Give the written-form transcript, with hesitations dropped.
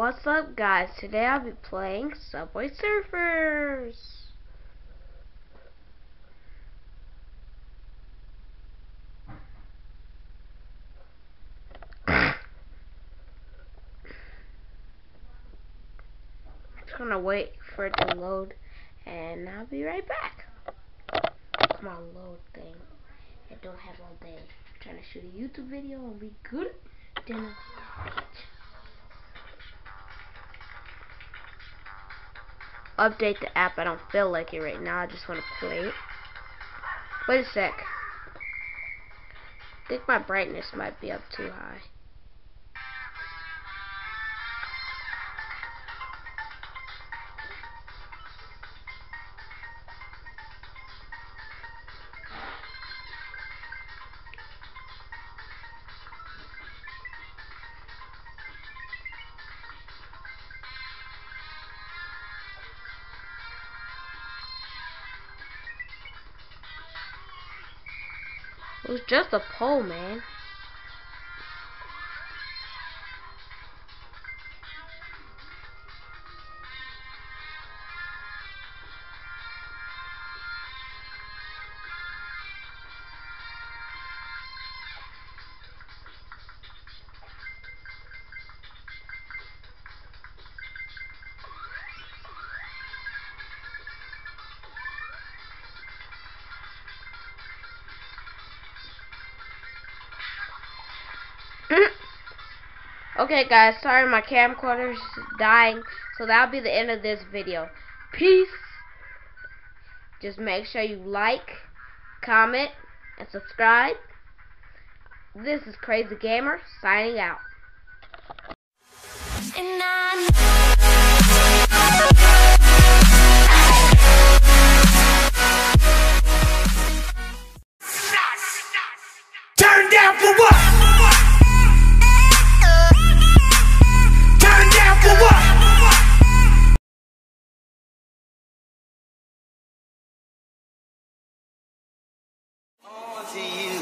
What's up, guys? Today I'll be playing Subway Surfers. Just gonna wait for it to load and I'll be right back. Come on, load thing. I don't have all day. I'm trying to shoot a YouTube video and be good. Then update the app. I don't feel like it right now. I just want to play it. Wait a sec. I think my brightness might be up too high. It was just a pole, man. Okay, guys, sorry my camcorder's dying, so that'll be the end of this video. Peace. Just make sure you like, comment, and subscribe. This is Crazy Gamer signing out. Turn down for what? To you.